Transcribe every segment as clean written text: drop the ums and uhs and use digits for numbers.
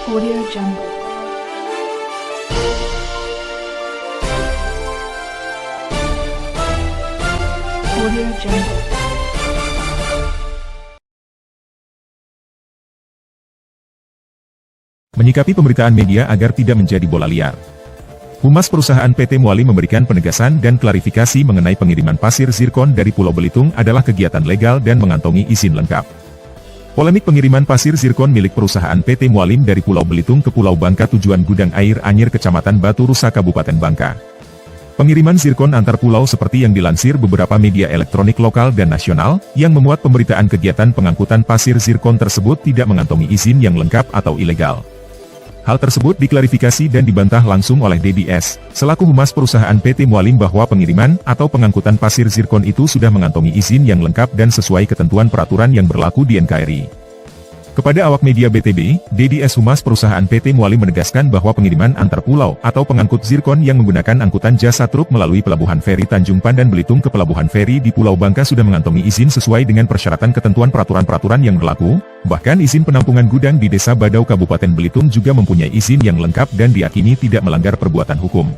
Audio Jungle. Audio Jungle. Menyikapi pemberitaan media agar tidak menjadi bola liar, Humas Perusahaan PT Mualim memberikan penegasan dan klarifikasi mengenai pengiriman pasir zirkon dari Pulau Belitung adalah kegiatan legal dan mengantongi izin lengkap. Polemik pengiriman pasir zirkon milik perusahaan PT Mualim dari Pulau Belitung ke Pulau Bangka tujuan gudang air Anyir Kecamatan Batu Rusa Kabupaten Bangka. Pengiriman zirkon antar pulau seperti yang dilansir beberapa media elektronik lokal dan nasional, yang memuat pemberitaan kegiatan pengangkutan pasir zirkon tersebut tidak mengantongi izin yang lengkap atau ilegal. Hal tersebut diklarifikasi dan dibantah langsung oleh DDS, selaku Humas Perusahaan PT Mualim bahwa pengiriman atau pengangkutan pasir zirkon itu sudah mengantongi izin yang lengkap dan sesuai ketentuan peraturan yang berlaku di NKRI. Kepada awak media BTB, DDS Humas Perusahaan PT Mualim menegaskan bahwa pengiriman antar pulau atau pengangkut zirkon yang menggunakan angkutan jasa truk melalui Pelabuhan Feri Tanjung Pandan Belitung ke Pelabuhan Feri di Pulau Bangka sudah mengantongi izin sesuai dengan persyaratan ketentuan peraturan-peraturan yang berlaku. Bahkan izin penampungan gudang di Desa Badau Kabupaten Belitung juga mempunyai izin yang lengkap dan diakini tidak melanggar perbuatan hukum.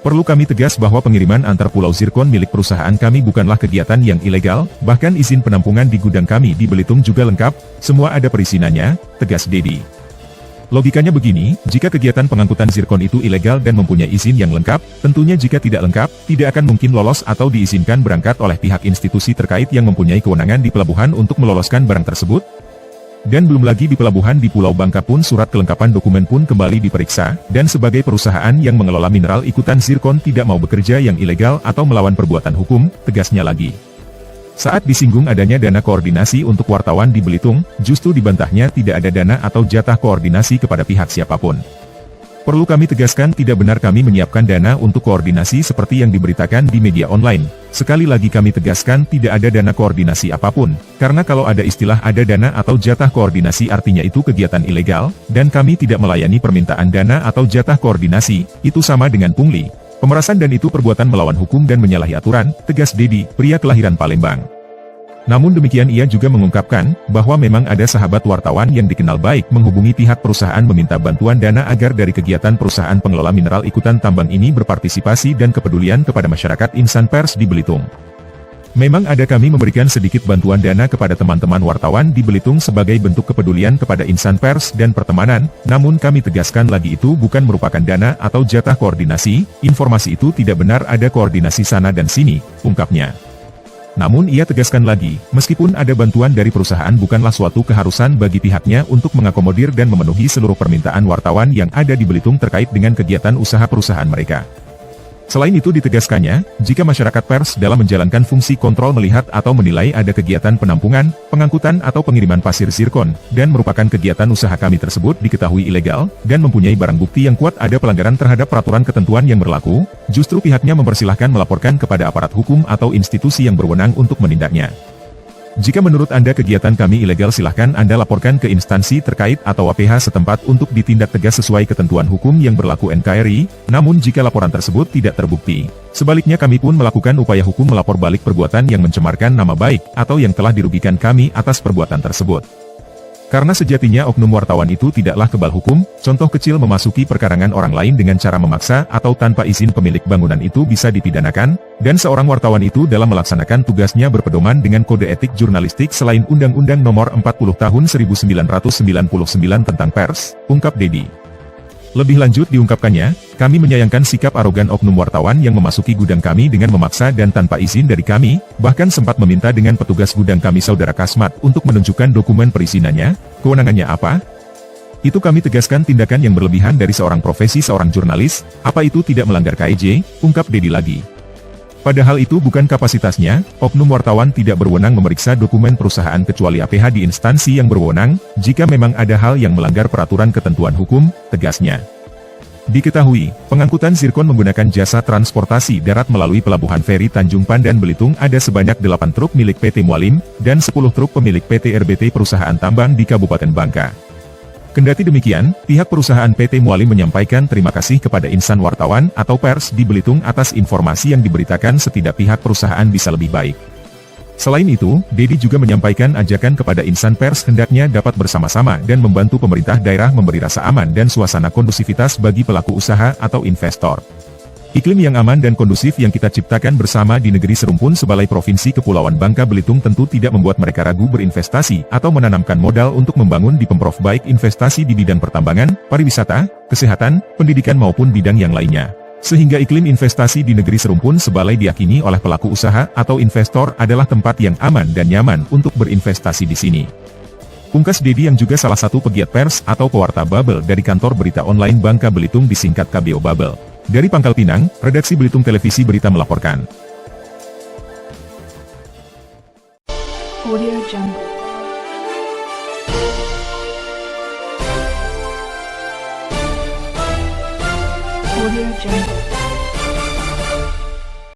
Perlu kami tegas bahwa pengiriman antar pulau zirkon milik perusahaan kami bukanlah kegiatan yang ilegal, bahkan izin penampungan di gudang kami di Belitung juga lengkap, semua ada perizinannya, tegas Dedi. Logikanya begini, jika kegiatan pengangkutan zirkon itu ilegal dan mempunyai izin yang lengkap, tentunya jika tidak lengkap, tidak akan mungkin lolos atau diizinkan berangkat oleh pihak institusi terkait yang mempunyai kewenangan di pelabuhan untuk meloloskan barang tersebut. Dan belum lagi di pelabuhan di Pulau Bangka pun surat kelengkapan dokumen pun kembali diperiksa, dan sebagai perusahaan yang mengelola mineral ikutan zirkon tidak mau bekerja yang ilegal atau melawan perbuatan hukum, tegasnya lagi. Saat disinggung adanya dana koordinasi untuk wartawan di Belitung, justru dibantahnya tidak ada dana atau jatah koordinasi kepada pihak siapapun. Perlu kami tegaskan tidak benar kami menyiapkan dana untuk koordinasi seperti yang diberitakan di media online. Sekali lagi kami tegaskan tidak ada dana koordinasi apapun, karena kalau ada istilah ada dana atau jatah koordinasi artinya itu kegiatan ilegal, dan kami tidak melayani permintaan dana atau jatah koordinasi, itu sama dengan pungli, pemerasan dan itu perbuatan melawan hukum dan menyalahi aturan, tegas Dedi, pria kelahiran Palembang. Namun demikian ia juga mengungkapkan, bahwa memang ada sahabat wartawan yang dikenal baik menghubungi pihak perusahaan meminta bantuan dana agar dari kegiatan perusahaan pengelola mineral ikutan tambang ini berpartisipasi dan kepedulian kepada masyarakat insan pers di Belitung. Memang ada kami memberikan sedikit bantuan dana kepada teman-teman wartawan di Belitung sebagai bentuk kepedulian kepada insan pers dan pertemanan, namun kami tegaskan lagi itu bukan merupakan dana atau jatah koordinasi, informasi itu tidak benar ada koordinasi sana dan sini, ungkapnya. Namun ia tegaskan lagi, meskipun ada bantuan dari perusahaan bukanlah suatu keharusan bagi pihaknya untuk mengakomodir dan memenuhi seluruh permintaan wartawan yang ada di Belitung terkait dengan kegiatan usaha perusahaan mereka. Selain itu ditegaskannya, jika masyarakat pers dalam menjalankan fungsi kontrol melihat atau menilai ada kegiatan penampungan, pengangkutan atau pengiriman pasir zirkon, dan merupakan kegiatan usaha kami tersebut diketahui ilegal, dan mempunyai barang bukti yang kuat ada pelanggaran terhadap peraturan ketentuan yang berlaku, justru pihaknya mempersilahkan melaporkan kepada aparat hukum atau institusi yang berwenang untuk menindaknya. Jika menurut Anda kegiatan kami ilegal silahkan Anda laporkan ke instansi terkait atau APH setempat untuk ditindak tegas sesuai ketentuan hukum yang berlaku NKRI, namun jika laporan tersebut tidak terbukti, sebaliknya kami pun melakukan upaya hukum melapor balik perbuatan yang mencemarkan nama baik, atau yang telah dirugikan kami atas perbuatan tersebut. Karena sejatinya oknum wartawan itu tidaklah kebal hukum, contoh kecil memasuki perkarangan orang lain dengan cara memaksa atau tanpa izin pemilik bangunan itu bisa dipidanakan, dan seorang wartawan itu dalam melaksanakan tugasnya berpedoman dengan kode etik jurnalistik selain Undang-Undang Nomor 40 Tahun 1999 tentang pers, ungkap Dedi. Lebih lanjut diungkapkannya, kami menyayangkan sikap arogan oknum wartawan yang memasuki gudang kami dengan memaksa dan tanpa izin dari kami, bahkan sempat meminta dengan petugas gudang kami Saudara Kasmat untuk menunjukkan dokumen perizinannya, kewenangannya apa? Itu kami tegaskan tindakan yang berlebihan dari seorang profesi seorang jurnalis, apa itu tidak melanggar KEJ, ungkap Dedi lagi. Padahal itu bukan kapasitasnya, oknum wartawan tidak berwenang memeriksa dokumen perusahaan kecuali APH di instansi yang berwenang, jika memang ada hal yang melanggar peraturan ketentuan hukum, tegasnya. Diketahui, pengangkutan zirkon menggunakan jasa transportasi darat melalui Pelabuhan Feri Tanjung Pandan Belitung ada sebanyak 8 truk milik PT Mualim, dan 10 truk pemilik PT RBT Perusahaan Tambang di Kabupaten Bangka. Kendati demikian, pihak perusahaan PT Mualim menyampaikan terima kasih kepada insan wartawan atau pers di Belitung atas informasi yang diberitakan setidak pihak perusahaan bisa lebih baik. Selain itu, Dedi juga menyampaikan ajakan kepada insan pers hendaknya dapat bersama-sama dan membantu pemerintah daerah memberi rasa aman dan suasana kondusivitas bagi pelaku usaha atau investor. Iklim yang aman dan kondusif yang kita ciptakan bersama di negeri serumpun sebalai Provinsi Kepulauan Bangka Belitung tentu tidak membuat mereka ragu berinvestasi atau menanamkan modal untuk membangun di Pemprov baik investasi di bidang pertambangan, pariwisata, kesehatan, pendidikan maupun bidang yang lainnya. Sehingga iklim investasi di negeri serumpun sebalai diyakini oleh pelaku usaha atau investor adalah tempat yang aman dan nyaman untuk berinvestasi di sini. Pungkas Dedi yang juga salah satu pegiat pers atau pewarta Babel dari kantor berita online Bangka Belitung disingkat KBO Babel. Dari Pangkal Pinang, redaksi Belitung Televisi Berita melaporkan. Audio Jungle. Audio Jungle.